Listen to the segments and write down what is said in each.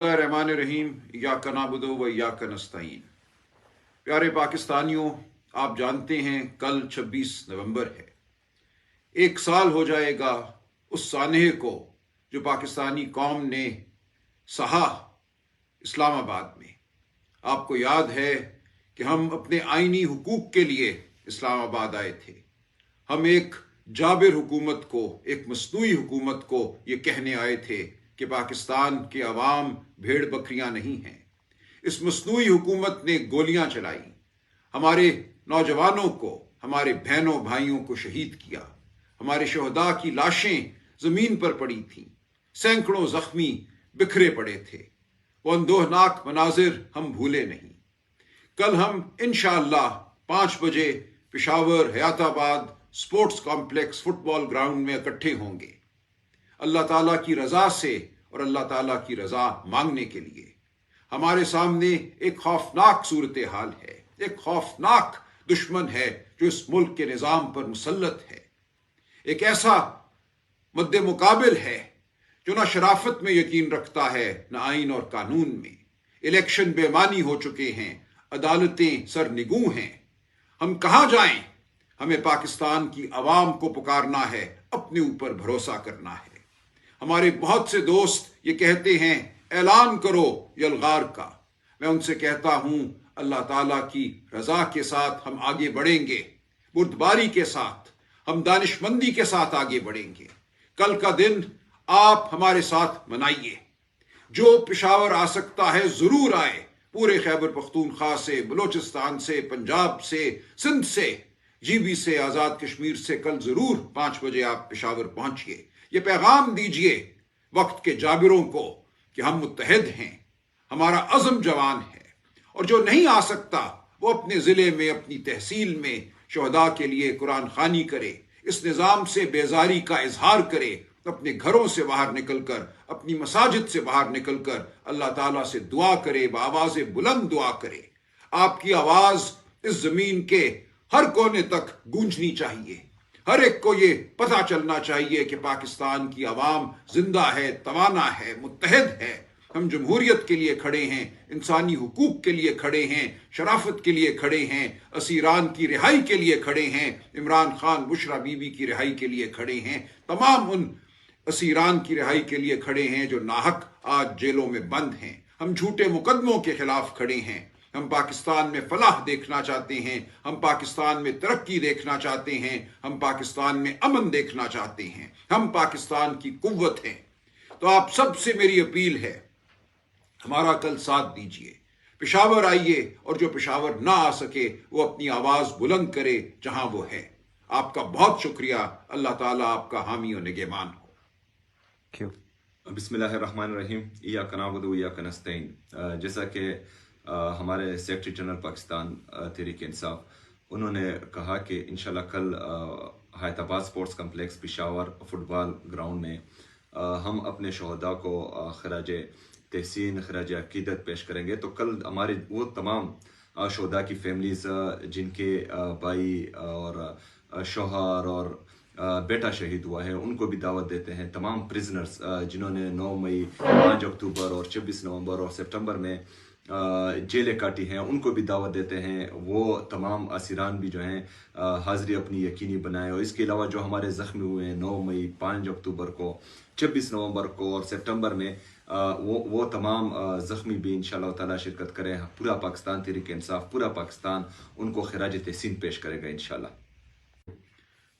रहमान रहीम इय्याका नअबुदु व इय्याका नस्तईन। प्यारे पाकिस्तानियों, आप जानते हैं कल 26 नवंबर है। एक साल हो जाएगा उस सानहे को जो पाकिस्तानी कौम ने सहा इस्लामाबाद में। आपको याद है कि हम अपने आईनी हुकूक के लिए इस्लामाबाद आए थे। हम एक जाबिर हुकूमत को, एक मसनूई हुकूमत को ये कहने आए थे कि पाकिस्तान के अवाम भेड़ बकरियां नहीं हैं। इस मसनूई हुकूमत ने गोलियां चलाई, हमारे नौजवानों को, हमारे बहनों भाइयों को शहीद किया। हमारे शहदा की लाशें जमीन पर पड़ी थीं, सैकड़ों जख्मी बिखरे पड़े थे। वो अंदोहनाक मनाजिर हम भूले नहीं। कल हम इंशाअल्लाह 5 बजे Peshawar Hayatabad sports complex football ground में इकट्ठे होंगे, अल्लाह ताला की रजा से और अल्लाह ताला की रजा मांगने के लिए। हमारे सामने एक खौफनाक सूरत हाल है, एक खौफनाक दुश्मन है जो इस मुल्क के निज़ाम पर मुसल्लत है। एक ऐसा मद्दे मुकाबिल है जो ना शराफत में यकीन रखता है, न आइन और कानून में। इलेक्शन बेमानी हो चुके हैं, अदालतें सरनिगू हैं। हम कहाँ जाएं? हमें पाकिस्तान की आवाम को पुकारना है, अपने ऊपर भरोसा करना है। हमारे बहुत से दोस्त ये कहते हैं ऐलान करो यलगार का। मैं उनसे कहता हूं अल्लाह ताला की रजा के साथ हम आगे बढ़ेंगे, बुर्दबारी के साथ, हम दानिशमंदी के साथ आगे बढ़ेंगे। कल का दिन आप हमारे साथ मनाइए। जो पेशावर आ सकता है जरूर आए, पूरे खैबर पख्तूनख्वा से, बलोचिस्तान से, पंजाब से, सिंध से, जीबी से, आज़ाद कश्मीर से कल जरूर 5 बजे आप पेशावर पहुंचिए। ये पैगाम दीजिए वक्त के जाबिरों को कि हम मुत्तहिद हैं, हमारा अज़म जवान है। और जो नहीं आ सकता वो अपने ज़िले में, अपनी तहसील में शहदा के लिए कुरान खानी करे, इस निज़ाम से बेजारी का इजहार करे, अपने घरों से बाहर निकलकर, अपनी मसाजिद से बाहर निकलकर अल्लाह ताला से दुआ करे, बावाज़ बुलंद दुआ करे। आपकी आवाज़ इस ज़मीन के हर कोने तक गूंजनी चाहिए। हर एक को ये पता चलना चाहिए कि पाकिस्तान की आवाम जिंदा है, तवाना है, मुत्तहिद है। हम जमहूरियत के लिए खड़े हैं, इंसानी हुकूक के लिए खड़े हैं, शराफत के लिए खड़े हैं, असीरान की रिहाई के लिए खड़े हैं, इमरान खान बुशरा बीबी की रिहाई के लिए खड़े हैं, तमाम उन असीरान की रिहाई के लिए खड़े हैं जो नाहक आज जेलों में बंद हैं। हम झूठे मुकदमों के खिलाफ खड़े हैं। हम पाकिस्तान में फलाह देखना चाहते हैं, हम पाकिस्तान में तरक्की देखना चाहते हैं, हम पाकिस्तान में अमन देखना चाहते हैं, हम पाकिस्तान की कुव्वत हैं। तो आप सबसे मेरी अपील है, हमारा कल साथ दीजिए, पेशावर आइए, और जो पेशावर ना आ सके वो अपनी आवाज़ बुलंद करे जहां वो है। आपका बहुत शुक्रिया। अल्लाह ताला आपका हामी और निगहबान हो। बिस्मिल्लाहिर्रहमानिर्रहीम। इय्याका नअबुदु व इय्याका नस्तईन। जैसा कि हमारे सेक्रेटरी जनरल पाकिस्तान तहरीक इंसाफ उन्होंने कहा कि इंशाल्लाह कल Hayatabad sports complex Peshawar football ground में हम अपने शहदा को खराज तहसीन, खराज अकीदत पेश करेंगे। तो कल हमारे वो तमाम शहदा की फैमिलीज़ जिनके भाई और शौहर और बेटा शहीद हुआ है, उनको भी दावत देते हैं। तमाम प्रिजनर्स जिन्होंने 9 मई, 5 अक्टूबर और 26 नवंबर और सितंबर में जेलें काटी हैं, उनको भी दावत देते हैं। वो तमाम असीरान भी जो हैं हाज़िरी अपनी यकीनी बनाएं। और इसके अलावा जो हमारे ज़ख्मी हुए हैं 9 मई, 5 अक्टूबर को, 26 नवंबर को और सितंबर में, वो तमाम ज़ख्मी भी इंशाअल्लाह ताला शिरकत करें। पूरा पाकिस्तान तहरीक इंसाफ, पूरा पाकिस्तान उनको खिराज तहसीन पेश करेगा इंशाअल्लाह।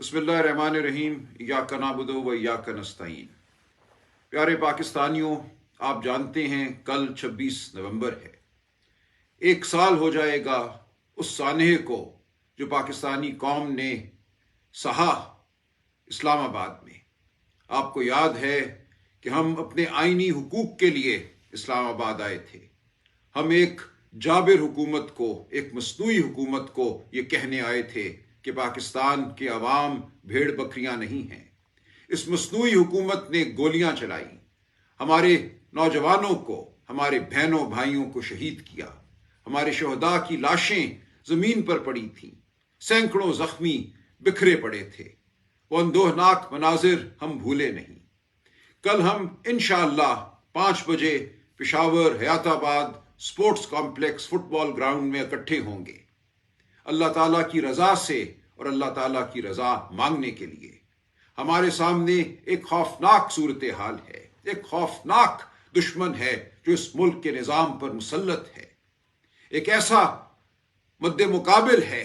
बिस्मिल्लाहिर्रहमानिर्रहीम। इय्याका नअबुदु व इय्याका नस्तईन। प्यारे पाकिस्तानियों, आप जानते हैं कल 26 नवंबर है। एक साल हो जाएगा उस सानहे को जो पाकिस्तानी कौम ने सहा इस्लामाबाद में। आपको याद है कि हम अपने आईनी हुकूक के लिए इस्लामाबाद आए थे। हम एक जाबिर हुकूमत को, एक मसनूई हुकूमत को ये कहने आए थे कि पाकिस्तान के अवाम भेड़ बकरियां नहीं हैं। इस मसनूई हुकूमत ने गोलियां चलाई, हमारे नौजवानों को, हमारे बहनों भाइयों को शहीद किया। हमारे शहदा की लाशें जमीन पर पड़ी थीं, सैकड़ों जख्मी बिखरे पड़े थे। वो अंदोहनाक मनाजिर हम भूले नहीं। कल हम इंशाअल्लाह 5 बजे Peshawar Hayatabad sports complex football ground में इकट्ठे होंगे अल्लाह ताला की रजा से और अल्लाह ताला की रजा मांगने के लिए। हमारे सामने एक खौफनाक सूरत हाल है, एक खौफनाक दुश्मन है जो इस मुल्क के निज़ाम पर मुसल्लत है। एक ऐसा मद्दे मुकाबिल है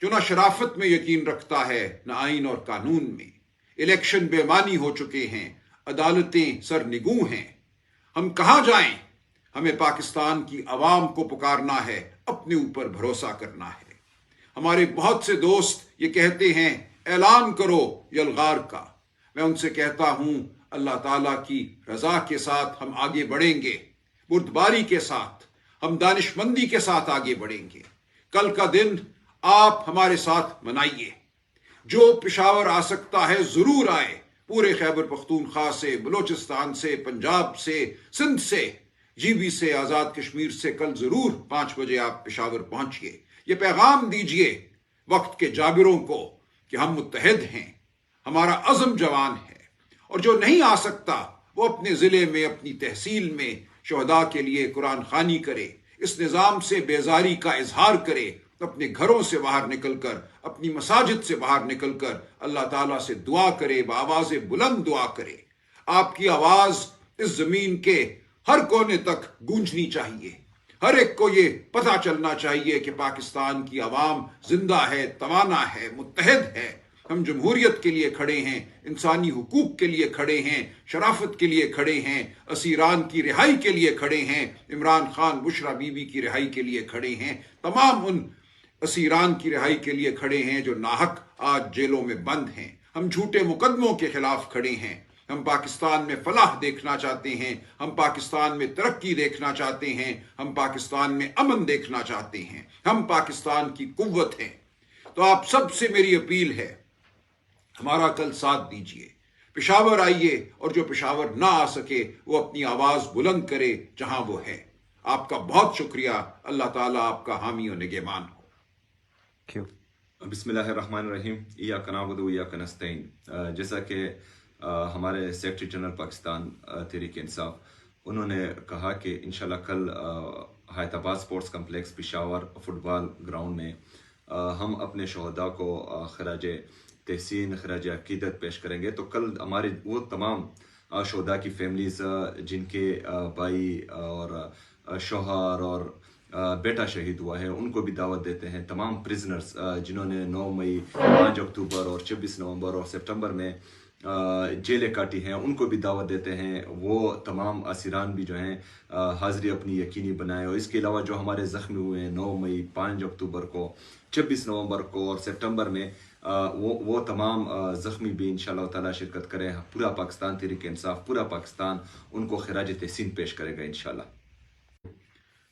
जो ना शराफत में यकीन रखता है न आइन और कानून में। इलेक्शन बेमानी हो चुके हैं, अदालतें सरनिगू हैं। हम कहाँ जाएं? हमें पाकिस्तान की आवाम को पुकारना है, अपने ऊपर भरोसा करना है। हमारे बहुत से दोस्त ये कहते हैं ऐलान करो यलगार का। मैं उनसे कहता हूं अल्लाह ताला की रजा के साथ हम आगे बढ़ेंगे, बुर्दबारी के साथ, हम दानिशमंदी के साथ आगे बढ़ेंगे। कल का दिन आप हमारे साथ मनाइए। जो पेशावर आ सकता है जरूर आए, पूरे खैबर पख्तूनख्वा से, बलोचिस्तान से, पंजाब से, सिंध से, जीबी से, आजाद कश्मीर से कल जरूर 5 बजे आप पेशावर पहुंचिए। ये पैगाम दीजिए वक्त के जाबिरों को कि हम मुत्तहिद हैं, हमारा अज़म जवान है। और जो नहीं आ सकता वो अपने ज़िले में, अपनी तहसील में शहदा के लिए कुरान खानी करे, इस निज़ाम से बेजारी का इजहार करे, अपने घरों से बाहर निकलकर, अपनी मसाजिद से बाहर निकलकर अल्लाह ताला से दुआ करे, बावाज़ बुलंद दुआ करे। आपकी आवाज़ इस ज़मीन के हर कोने तक गूंजनी चाहिए। हर एक को ये पता चलना चाहिए कि पाकिस्तान की आवाम जिंदा है, तवाना है, मुत्तहिद है। हम जमहूरियत के लिए खड़े हैं, इंसानी हुकूक के लिए खड़े हैं, शराफत के लिए खड़े हैं, असीरान की रिहाई के लिए खड़े हैं, इमरान खान बुशरा बीबी की रिहाई के लिए खड़े हैं, तमाम उन असीरान की रिहाई के लिए खड़े हैं जो नाहक आज जेलों में बंद हैं। हम झूठे मुकदमों के खिलाफ खड़े हैं। हम पाकिस्तान में फलाह देखना चाहते हैं, हम पाकिस्तान में तरक्की देखना चाहते हैं, हम पाकिस्तान में अमन देखना चाहते हैं, हम पाकिस्तान की कुव्वत हैं। तो आप सबसे मेरी अपील है, हमारा कल साथ दीजिए, पेशावर आइए, और जो पेशावर ना आ सके वो अपनी आवाज बुलंद करे जहां वो है। आपका बहुत शुक्रिया। अल्लाह ताला आपका हामी और निगहबान हो। बिस्मिल्लाहिर्रहमानिर्रहीम। इय्याका नअबुदु व इय्याका नस्तईन। जैसा कि हमारे सेक्रेटरी जनरल पाकिस्तान तहरीक इंसाफ उन्होंने कहा कि इंशाल्लाह कल Hyderabad sports complex Peshawar football ground में हम अपने शहदा को खराज तहसीन, खराज अकीदत पेश करेंगे। तो कल हमारे वो तमाम शहदा की फैमिलीज़ जिनके भाई और शौहर और बेटा शहीद हुआ है उनको भी दावत देते हैं। तमाम प्रिजनर्स जिन्होंने 9 मई, 5 अक्टूबर और 26 नवंबर और सितंबर में जेलें काटी हैं उनको भी दावत देते हैं। वो तमाम असीरान भी जो हैं हाज़िरी अपनी यकीनी बनाएं। और इसके अलावा जो हमारे ज़ख्मी हुए हैं 9 मई, 5 अक्टूबर को, 26 नवंबर को और सितंबर में, वो तमाम ज़ख्मी भी इंशाअल्लाह ताला शिरकत करें। पूरा पाकिस्तान तहरीक इंसाफ, पूरा पाकिस्तान उनको खिराज तहसीन पेश करेगा इंशाअल्लाह।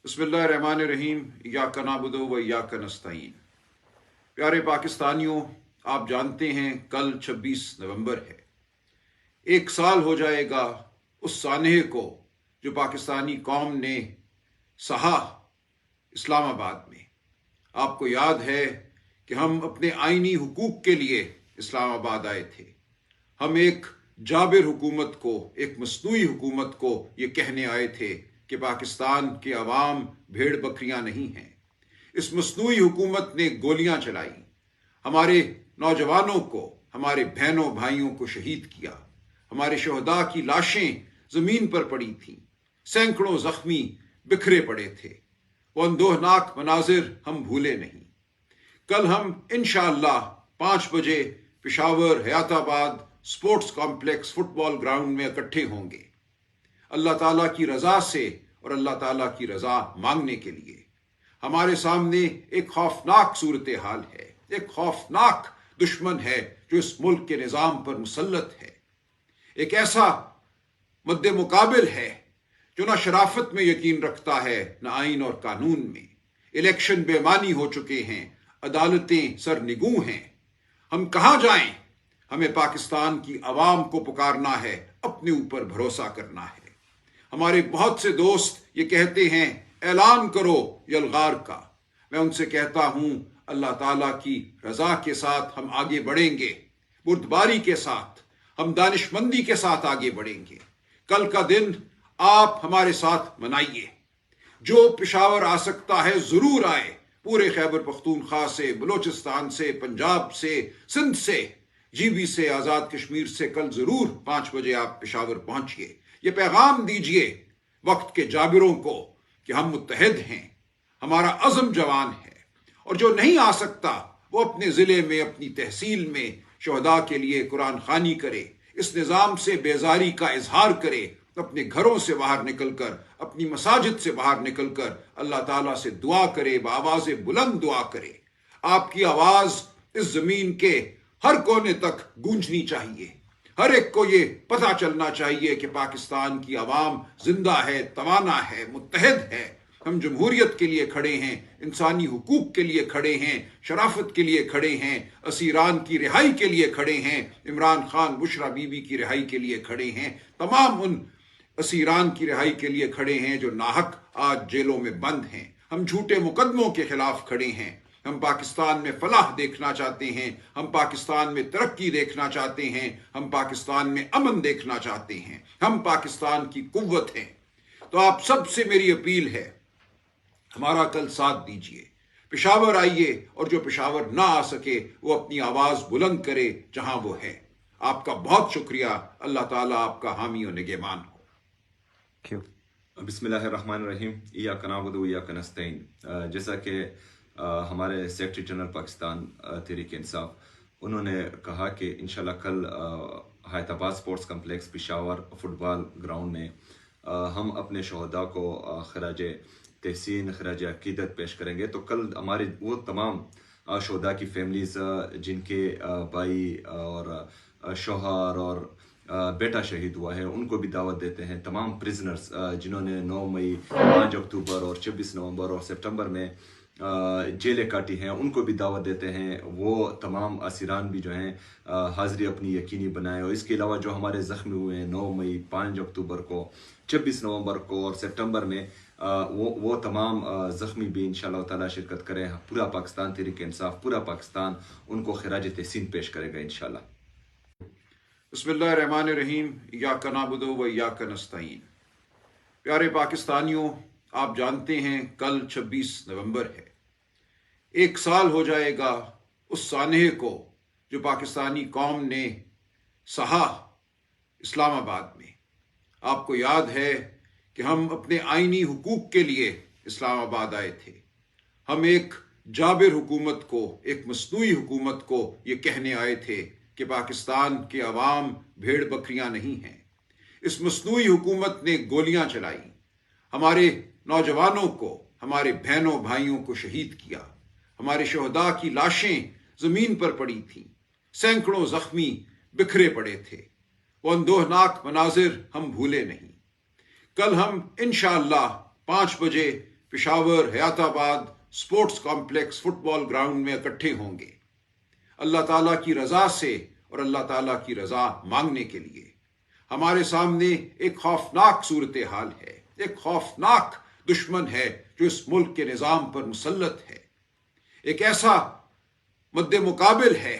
बिस्मिल्लाहिर्रहमानिर्रहीम। इय्याका नअबुदु व इय्याका नस्तईन। प्यारे पाकिस्तानियों, आप जानते हैं कल 26 नवंबर है। 1 साल हो जाएगा उस सानहे को जो पाकिस्तानी कौम ने सहा इस्लामाबाद में। आपको याद है कि हम अपने आईनी हुकूक के लिए इस्लामाबाद आए थे। हम एक जाबिर हुकूमत को, एक मसनूई हुकूमत को ये कहने आए थे कि पाकिस्तान के अवाम भेड़ बकरियां नहीं हैं। इस मसनूई हुकूमत ने गोलियां चलाई, हमारे नौजवानों को, हमारे बहनों भाइयों को शहीद किया। हमारे शहदा की लाशें जमीन पर पड़ी थीं, सैकड़ों जख्मी बिखरे पड़े थे। वो अंदोहनाक मनाजिर हम भूले नहीं। कल हम इंशाअल्लाह 5 बजे Peshawar Hayatabad sports complex football ground में इकट्ठे होंगे अल्लाह ताला की रजा से और अल्लाह ताला की रजा मांगने के लिए। हमारे सामने एक खौफनाक सूरत हाल है, एक खौफनाक दुश्मन है जो इस मुल्क के निज़ाम पर मुसल्लत है। एक ऐसा मद्दे मुकाबिल है जो ना शराफत में यकीन रखता है, न आइन और कानून में। इलेक्शन बेमानी हो चुके हैं, अदालतें सरनिगू हैं। हम कहाँ जाएं? हमें पाकिस्तान की आवाम को पुकारना है, अपने ऊपर भरोसा करना है। हमारे बहुत से दोस्त ये कहते हैं ऐलान करो यलगार का। मैं उनसे कहता हूं अल्लाह ताला की रजा के साथ हम आगे बढ़ेंगे, बुर्दबारी के साथ, हम दानिशमंदी के साथ आगे बढ़ेंगे। कल का दिन آپ ہمارے ساتھ منائیے. جو پشاور آ سکتا ہے ضرور آئے. پورے خیبر پختونخوا سے، بلوچستان سے، پنجاب سے، سندھ سے، جی بی سے، آزاد کشمیر سے کل ضرور 5 بجے آپ پشاور پہنچیے. یہ پیغام دیجئے وقت کے جابروں کو کہ ہم متحد ہیں، ہمارا عزم جوان ہے. اور جو نہیں آ سکتا وہ اپنے ضلع میں، اپنی تحصیل میں شہداء کے لیے قرآن خوانی کرے، اس نظام سے بیزاری کا اظہار کرے، اپنے گھروں سے باہر نکل کر، اپنی مساجد سے باہر نکل کر اللہ تعالیٰ سے دعا کرے، بآواز بلند دعا کرے. آپ کی آواز اس زمین کے ہر کونے تک گونجنی چاہیے. ہر ایک کو یہ پتہ چلنا چاہیے کہ پاکستان کی عوام زندہ ہے، توانا ہے، متحد ہے. ہم جمہوریت کے لیے کھڑے ہیں، انسانی حقوق کے لیے کھڑے ہیں، شرافت کے لیے کھڑے ہیں، اسیران کی رہائی کے لیے کھڑے ہیں، عمران خان، بشرا بی بی کی رہائی کے لیے کھڑے ہیں، تمام ان اسیران کی رہائی کے لیے کھڑے ہیں جو ناحق آج جیلوں میں بند ہیں. ہم جھوٹے مقدموں کے خلاف کھڑے ہیں. ہم پاکستان میں فلاح دیکھنا چاہتے ہیں، ہم پاکستان میں ترقی دیکھنا چاہتے ہیں، ہم پاکستان میں امن دیکھنا چاہتے ہیں، ہم پاکستان کی قوت ہیں. تو آپ سب سے میری اپیل ہے، ہمارا کل ساتھ دیجئے. پشاور آئیے، اور جو پشاور نہ آ سکے وہ اپنی آواز بلند کرے جہاں وہ ہے. آپ کا بہت شکریہ. اللہ تعالیٰ آپ کا حامی و نگہبان ہو. بسم اللہ الرحمن الرحیم. ایاک نعبد و ایاک نستعین. جیسا کہ ہمارے سیکرٹری جنرل پاکستان تحریک انصاف، انہوں نے کہا کہ انشاءاللہ کل حیات آباد sports complex Peshawar football ground میں ہم اپنے شہداء کو خراج تحسین، خراج عقیدت پیش کریں گے. تو کل ہمارے وہ تمام شہداء کی فیملیز جن کے بھائی اور شوہر اور بیٹا شہید ہوا ہے، ان کو بھی دعوت دیتے ہیں. تمام پرزنرز جنہوں نے 9 مئی، 5 اکتوبر اور 26 نومبر اور سپٹمبر میں جیلیں کاٹی ہیں، ان کو بھی دعوت دیتے ہیں. وہ تمام اسیران بھی جو ہیں حاضری اپنی یقینی بنائیں. اور اس کے علاوہ جو ہمارے زخمی ہوئے ہیں 9 مئی، 5 اکتوبر کو، 26 نومبر کو اور سپٹمبر میں، وہ تمام زخمی بھی انشاءاللہ تعالیٰ شرکت کریں. پورا پاکستان تحریک انصاف، پورا پاکستان ان کو خراج تحسین پیش کرے گا انشاءاللہ. بسم اللہ الرحمن الرحیم. ایاک نعبد و ایاک نستعین. پیارے پاکستانیوں، آپ جانتے ہیں کل 26 نومبر ہے. 1 سال ہو جائے گا اس سانحے کو جو پاکستانی قوم نے سہا اسلام آباد میں. آپ کو یاد ہے کہ ہم اپنے آئینی حقوق کے لیے اسلام آباد آئے تھے. ہم ایک جابر حکومت کو، ایک مصنوعی حکومت کو یہ کہنے آئے تھے کہ پاکستان کے عوام بھیڑ بکریاں نہیں ہیں. اس مصنوعی حکومت نے گولیاں چلائی، ہمارے نوجوانوں کو، ہمارے بہنوں بھائیوں کو شہید کیا. ہمارے شہداء کی لاشیں زمین پر پڑی تھیں، سینکڑوں زخمی بکھرے پڑے تھے. وہ اندوہناک مناظر ہم بھولے نہیں. کل ہم انشاءاللہ 5 بجے پشاور حیات آباد سپورٹس کمپلیکس فٹ بال گراؤنڈ میں اکٹھے ہوں گے، اللہ تعالیٰ کی رضا سے اور اللہ تعالیٰ کی رضا مانگنے کے لیے. ہمارے سامنے ایک خوفناک صورتحال ہے، ایک خوفناک دشمن ہے جو اس ملک کے نظام پر مسلط ہے. ایک ایسا مد مقابل ہے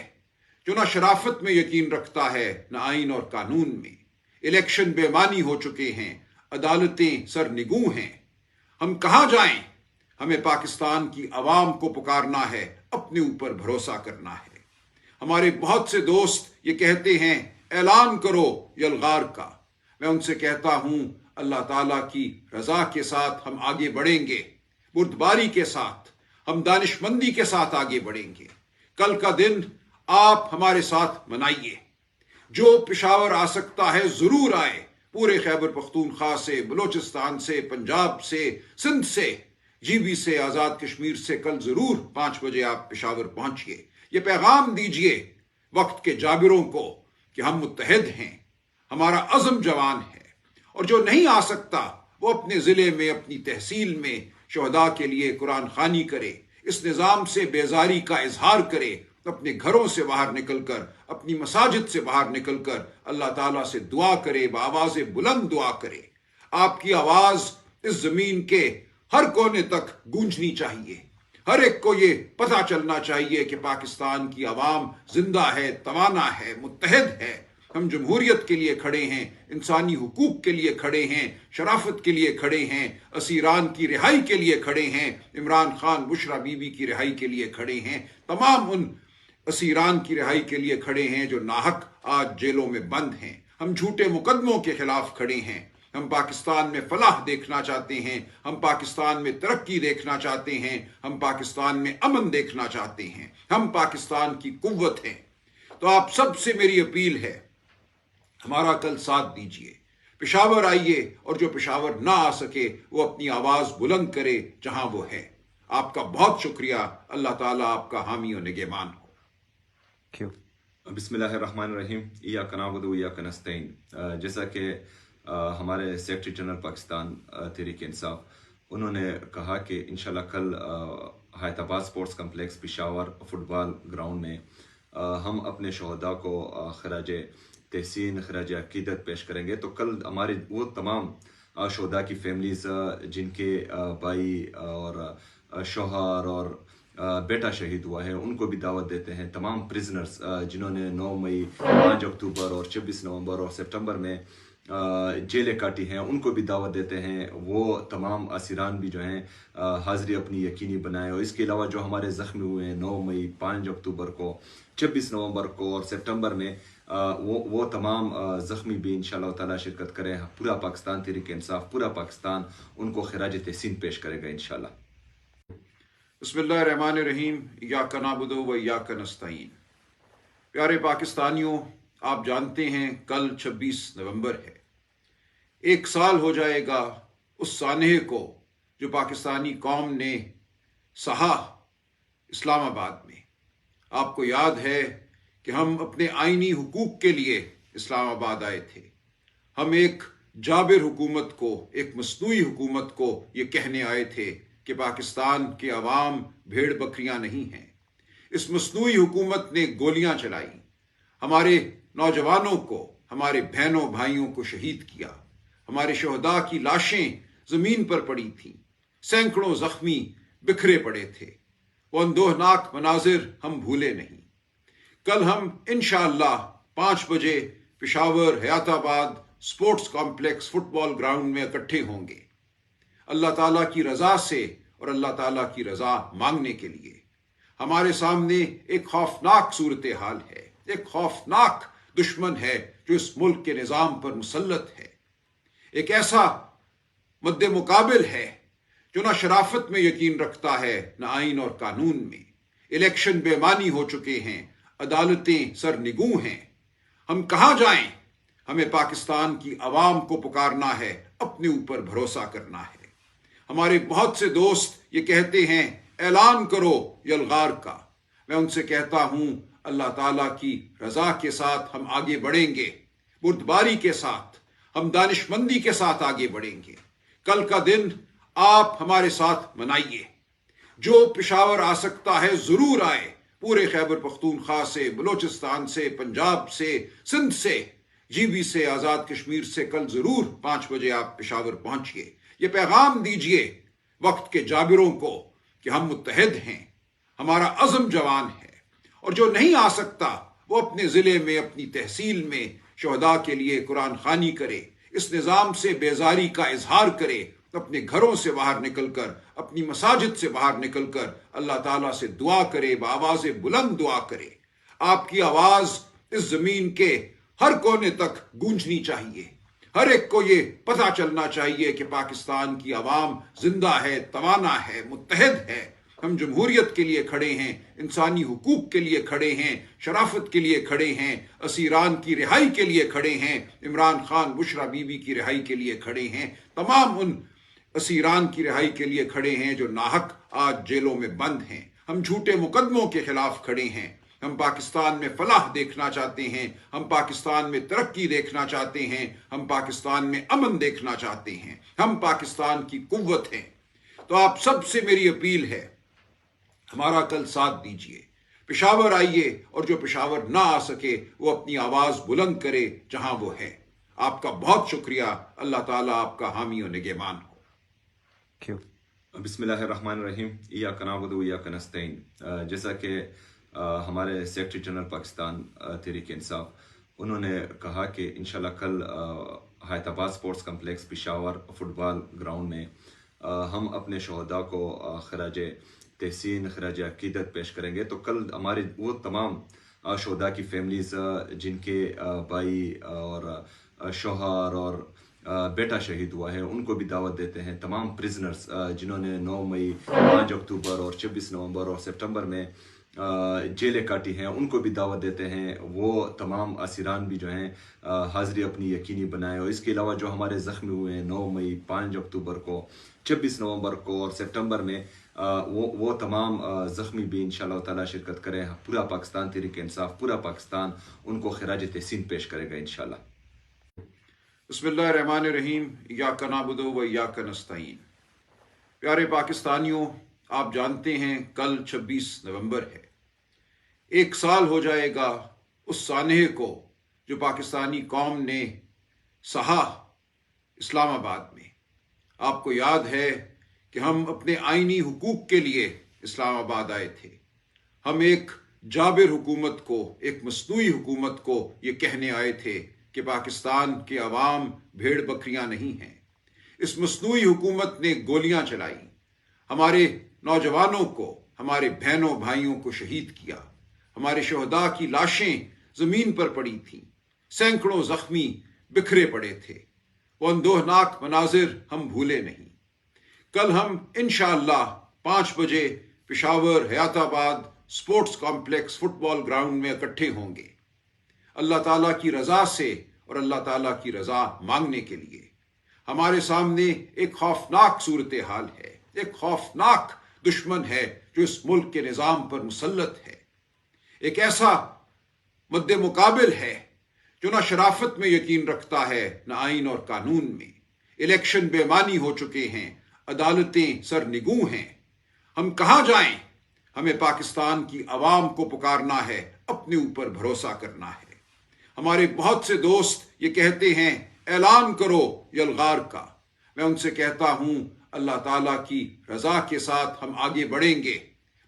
جو نہ شرافت میں یقین رکھتا ہے، نہ آئین اور قانون میں. الیکشن بے معنی ہو چکے ہیں، عدالتیں سرنگوں ہیں. ہم کہاں جائیں؟ ہمیں پاکستان کی عوام کو پکارنا ہے، اپنے اوپر بھروسہ کرنا ہے. ہمارے بہت سے دوست یہ کہتے ہیں اعلان کرو یلغار کا. میں ان سے کہتا ہوں اللہ تعالیٰ کی رضا کے ساتھ ہم آگے بڑھیں گے، بردباری کے ساتھ، ہم دانش مندی کے ساتھ آگے بڑھیں گے. کل کا دن آپ ہمارے ساتھ منائیے. جو پشاور آ سکتا ہے ضرور آئے. پورے خیبر پختونخوا سے، بلوچستان سے، پنجاب سے، سندھ سے، جی بی سے، آزاد کشمیر سے کل ضرور 5 بجے آپ پشاور پہنچیے. یہ پیغام دیجئے وقت کے جابروں کو کہ ہم متحد ہیں، ہمارا عزم جوان ہے. اور جو نہیں آ سکتا وہ اپنے ضلع میں، اپنی تحصیل میں شہداء کے لیے قرآن خوانی کرے، اس نظام سے بیزاری کا اظہار کرے، اپنے گھروں سے باہر نکل کر، اپنی مساجد سے باہر نکل کر اللہ تعالیٰ سے دعا کرے، بآواز بلند دعا کرے. آپ کی آواز اس زمین کے ہر کونے تک گونجنی چاہیے. ہر ایک کو یہ پتہ چلنا چاہیے کہ پاکستان کی عوام زندہ ہے، توانا ہے، متحد ہے. हम जमहूरियत के लिए खड़े हैं, इंसानी हुकूक के लिए खड़े हैं, शराफत के लिए खड़े हैं, असीरान की रिहाई के लिए खड़े हैं, इमरान खान बुशरा बीबी की रिहाई के लिए खड़े हैं, तमाम उन असीरान की रिहाई के लिए खड़े हैं जो नाहक आज जेलों में बंद हैं। हम झूठे मुकदमों के खिलाफ खड़े हैं। हम पाकिस्तान में फलाह देखना चाहते हैं, हम पाकिस्तान में तरक्की देखना चाहते हैं, हम पाकिस्तान में अमन देखना चाहते हैं, हम पाकिस्तान की कुव्वत हैं। तो आप सबसे मेरी अपील है, हमारा कल साथ दीजिए, पेशावर आइए और जो पेशावर ना आ सके वो अपनी आवाज बुलंद करे जहां वो है। आपका बहुत शुक्रिया। अल्लाह ताला आपका हामी और निगहबान हो। क्यों? बिस्मिल्लाहिर्रहमानिर्रहीम, इय्याका नअबुदु व इय्याका नस्तईन। जैसा कि हमारे सेक्रेटरी जनरल पाकिस्तान तहरीक इंसाफ उन्होंने कहा कि इंशाल्लाह कल Hyderabad sports complex Peshawar football ground में हम अपने शहदा को खराज तहसीन खराज अकीदत पेश करेंगे। तो कल हमारे वो तमाम शहदा की फैमिलीज़ जिनके भाई और शोहर और बेटा शहीद हुआ है उनको भी दावत देते हैं। तमाम प्रिजनर्स जिन्होंने 9 मई 5 अक्टूबर और 26 नवंबर और सितंबर में जेलें काटी हैं उनको भी दावत देते हैं। वो तमाम असीरान भी जो हैं हाज़िरी अपनी यकीनी बनाएं। और इसके अलावा जो हमारे ज़ख्मी हुए हैं 9 मई 5 अक्टूबर को 26 नवंबर को और सितंबर में वो तमाम ज़ख्मी भी इंशाअल्लाह ताला शिरकत करें। पूरा पाकिस्तान तहरीक इंसाफ, पूरा पाकिस्तान उनको खिराज तहसीन पेश करेगा इंशाअल्लाह। बिस्मिल्लाहिर्रहमानिर्रहीम, इय्याका नअबुदु व इय्याका नस्तईन। प्यारे पाकिस्तानियों, आप जानते हैं कल 26 नवंबर है। 1 साल हो जाएगा उस सानहे को जो पाकिस्तानी कौम ने सहा इस्लामाबाद में। आपको याद है कि हम अपने आईनी हुकूक के लिए इस्लामाबाद आए थे। हम एक जाबिर हुकूमत को, एक मसनूई हुकूमत को ये कहने आए थे कि पाकिस्तान के अवाम भेड़ बकरियां नहीं हैं। इस मसनूई हुकूमत ने गोलियां चलाई, हमारे नौजवानों को, हमारे बहनों भाइयों को शहीद किया। हमारे शहदा की लाशें जमीन पर पड़ी थीं, सैकड़ों जख्मी बिखरे पड़े थे। वो अंदोहनाक मनाजिर हम भूले नहीं। कल हम इंशाअल्लाह 5 बजे Peshawar Hayatabad sports complex football ground में इकट्ठे होंगे, अल्लाह ताला की रजा से और अल्लाह ताला की रजा मांगने के लिए। हमारे सामने एक खौफनाक सूरत हाल है, एक खौफनाक दुश्मन है जो इस मुल्क के निज़ाम पर मुसल्लत है। एक ऐसा मद्दे मुकाबिल है जो ना शराफत में यकीन रखता है न आइन और कानून में। इलेक्शन बेमानी हो चुके हैं, अदालतें सरनिगूं हैं। हम कहाँ जाएं? हमें पाकिस्तान की आवाम को पुकारना है, अपने ऊपर भरोसा करना है। हमारे बहुत से दोस्त ये कहते हैं ऐलान करो यलगार का। मैं उनसे कहता हूं अल्लाह ताला की रजा के साथ हम आगे बढ़ेंगे, बुर्दबारी के साथ, हम दानिशमंदी के साथ आगे बढ़ेंगे। कल का दिन आप हमारे साथ मनाइए। जो पेशावर आ सकता है जरूर आए, पूरे खैबर पख्तूनख्वा से, बलोचिस्तान से, पंजाब से, सिंध से, जीबी से, आज़ाद कश्मीर से कल जरूर 5 बजे आप पेशावर पहुंचिए। ये पैगाम दीजिए वक्त के जाबिरों को कि हम मुत्तहिद हैं, हमारा अज़म जवान है। और जो नहीं आ सकता वो अपने ज़िले में, अपनी तहसील में शहदा के लिए कुरान खानी करे, इस निज़ाम से बेजारी का इजहार करे, अपने घरों से बाहर निकलकर, अपनी मसाजिद से बाहर निकलकर अल्लाह ताला से दुआ करे, बावाज़ बुलंद दुआ करे। आपकी आवाज़ इस ज़मीन के हर कोने तक गूंजनी चाहिए। हर एक को ये पता चलना चाहिए कि पाकिस्तान की आवाम जिंदा है, तवाना है, मुत्तहिद है। हम जमहूरियत के लिए खड़े हैं, इंसानी हुकूक के लिए खड़े हैं, शराफत के लिए खड़े हैं, असीरान की रिहाई के लिए खड़े हैं, इमरान खान बुशरा बीबी की रिहाई के लिए खड़े हैं, तमाम उन असीरान की रिहाई के लिए खड़े हैं जो नाहक आज जेलों में बंद हैं। हम झूठे मुकदमों के खिलाफ खड़े हैं। हम पाकिस्तान में फलाह देखना चाहते हैं, हम पाकिस्तान में तरक्की देखना चाहते हैं, हम पाकिस्तान में अमन देखना चाहते हैं, हम पाकिस्तान की कुव्वत हैं। तो आप सबसे मेरी अपील है, हमारा कल साथ दीजिए, पेशावर आइए और जो पेशावर ना आ सके वो अपनी आवाज बुलंद करे जहां वो है। आपका बहुत शुक्रिया। अल्लाह ताला आपका हामी और निगहबान हो। क्यों? बिस्मिल्लाहिर्रहमानिर्रहीम, इय्याका नअबुदु व इय्याका नस्तईन। जैसा कि हमारे सेक्रेटरी जनरल पाकिस्तान तहरीक इंसाफ انہوں نے کہا کہ انشاءاللہ کل Hyderabad sports complex Peshawar football ground میں ہم اپنے شہداء کو خراج تحسین خراج عقیدت پیش کریں گے. تو کل ہمارے وہ تمام شہداء کی فیملیز جن کے بھائی اور شوہر اور بیٹا شہید ہوا ہے ان کو بھی دعوت دیتے ہیں. تمام پرزنرز جنہوں نے 9 مئی 5 اکتوبر اور 26 نومبر اور سپٹمبر میں جیلیں کاٹی ہیں ان کو بھی دعوت دیتے ہیں. وہ تمام اسیران بھی جو ہیں حاضری اپنی یقینی بنائیں. اور اس کے علاوہ جو ہمارے زخمی ہوئے ہیں 9 مئی 5 اکتوبر کو 26 نومبر کو اور سپٹمبر میں وہ تمام زخمی بھی انشاءاللہ تعالی شرکت کریں. پورا پاکستان تحریک انصاف پورا پاکستان ان کو خراج تحسین پیش کرے گا انشاءاللہ. بسم اللہ الرحمن الرحیم. ایاک نعبد و ایاک نستعین. پیارے پاکستانیوں، آپ جانتے ہیں کل 26 نومبر ہے. 1 سال ہو جائے گا اس سانحے کو جو پاکستانی قوم نے سہا اسلام آباد میں. آپ کو یاد ہے کہ ہم اپنے آئینی حقوق کے لیے اسلام آباد آئے تھے. ہم ایک جابر حکومت کو، ایک مصنوعی حکومت کو یہ کہنے آئے تھے کہ پاکستان کے عوام بھیڑ بکریاں نہیں ہیں. اس مصنوعی حکومت نے گولیاں چلائی، ہمارے نوجوانوں کو، ہمارے بہنوں بھائیوں کو شہید کیا. ہمارے شہداء کی لاشیں زمین پر پڑی تھیں، سینکڑوں زخمی بکھرے پڑے تھے. وہ اندوہناک مناظر ہم بھولے نہیں. کل ہم انشاءاللہ 5 بجے پشاور حیات آباد سپورٹس کمپلیکس فٹ بال گراؤنڈ میں اکٹھے ہوں گے، اللہ تعالیٰ کی رضا سے اور اللہ تعالیٰ کی رضا مانگنے کے لیے. ہمارے سامنے ایک خوفناک صورتحال ہے، ایک خوفناک دشمن ہے جو اس ملک کے نظام پر مسلط ہے. ایک ایسا مد مقابل ہے جو نہ شرافت میں یقین رکھتا ہے نہ آئین اور قانون میں. الیکشن بے معنی ہو چکے ہیں، عدالتیں سرنگوں ہیں. ہم کہاں جائیں؟ ہمیں پاکستان کی عوام کو پکارنا ہے، اپنے اوپر بھروسہ کرنا ہے. ہمارے بہت سے دوست یہ کہتے ہیں اعلان کرو یلغار کا. میں ان سے کہتا ہوں اللہ تعالیٰ کی رضا کے ساتھ ہم آگے بڑھیں گے،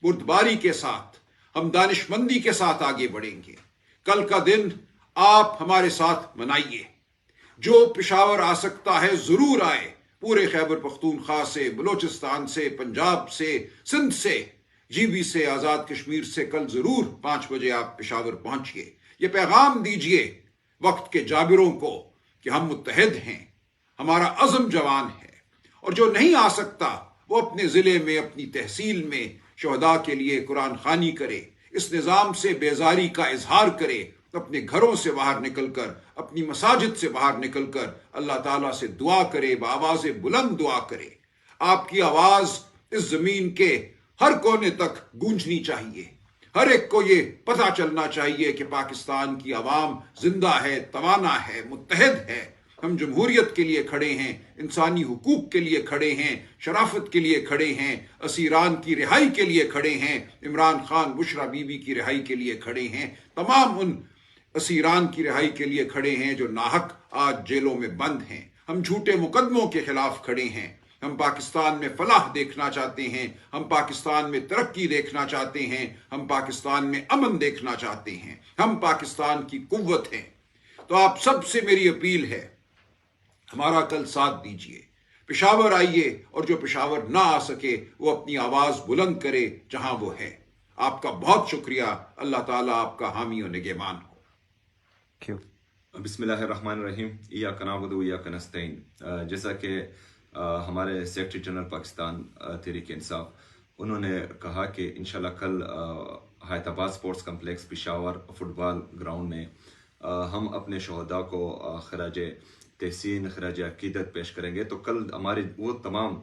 بردباری کے ساتھ، ہم دانش مندی کے ساتھ آگے بڑھیں گے. کل کا دن آپ ہمارے ساتھ منائیے. جو پشاور آ سکتا ہے ضرور آئے. پورے خیبر پختونخوا سے، بلوچستان سے، پنجاب سے، سندھ سے، GB سے، آزاد کشمیر سے کل ضرور 5 بجے آپ پشاور پہنچیے. یہ پیغام دیجئے وقت کے جابروں کو کہ ہم متحد ہیں، ہمارا عزم جوان ہے. اور جو نہیں آ سکتا وہ اپنے ضلع میں، اپنی تحصیل میں شہداء کے لیے قرآن خوانی کرے، اس نظام سے بیزاری کا اظہار کرے. اپنے گھروں سے باہر نکل کر، اپنی مساجد سے باہر نکل کر اللہ تعالیٰ سے دعا کرے، بآواز بلند دعا کرے. آپ کی آواز اس زمین کے ہر کونے تک گونجنی چاہیے. ہر ایک کو یہ پتہ چلنا چاہیے کہ پاکستان کی عوام زندہ ہے، توانا ہے، متحد ہے. ہم جمہوریت کے لیے کھڑے ہیں، انسانی حقوق کے لیے کھڑے ہیں، شرافت کے لیے کھڑے ہیں، اسیران کی رہائی کے لیے کھڑے ہیں، عمران خان بشرا بی بی کی رہائی کے لیے کھڑے ہیں، تمام ان اسیران کی رہائی کے لیے کھڑے ہیں جو ناحق آج جیلوں میں بند ہیں. ہم جھوٹے مقدموں کے خلاف کھڑے ہیں. ہم پاکستان میں فلاح دیکھنا چاہتے ہیں، ہم پاکستان میں ترقی دیکھنا چاہتے ہیں، ہم پاکستان میں امن دیکھنا چاہتے ہیں، ہم پاکستان کی قوت ہیں. تو آپ سب سے میری اپیل ہے، ہمارا کل ساتھ دیجئے. پشاور آئیے، اور جو پشاور نہ آ سکے وہ اپنی آواز بلند کرے جہاں وہ ہے. آپ کا بہت شکریہ. اللہ تعالیٰ آپ کا حامی و نگہبان ہو. بسم اللہ الرحمن الرحیم. ایاک نعبد و ایاک نستعین. جیسا کہ ہمارے سیکرٹری جنرل پاکستان تحریک انصاف انہوں نے کہا کہ انشاءاللہ کل Hyderabad sports complex Peshawar football ground میں ہم اپنے شہداء کو خراج تحسین خراج عقیدت پیش کریں گے. تو کل ہمارے وہ تمام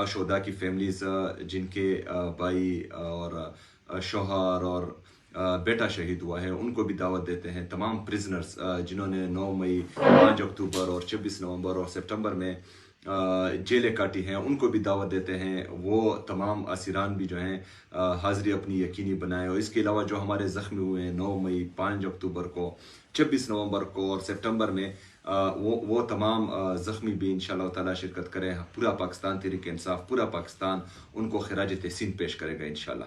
شہداء کی فیملیز جن کے بھائی اور شوہر اور بیٹا شہید ہوا ہے ان کو بھی دعوت دیتے ہیں. تمام پرزنرز جنہوں نے 9 مئی 5 اکتوبر اور 26 نومبر اور سپٹمبر میں جیلیں کاٹی ہیں ان کو بھی دعوت دیتے ہیں. وہ تمام اسیران بھی جو ہیں حاضری اپنی یقینی بنائیں. اور اس کے علاوہ جو ہمارے زخمی ہوئے ہیں 9 مئی 5 اکتوبر کو 26 نومبر کو اور سپٹمبر میں وہ تمام زخمی بھی انشاءاللہ تعالی شرکت کریں. پورا پاکستان تحریک انصاف پورا پاکستان ان کو خراج تحسین پیش کرے گا انشاءاللہ.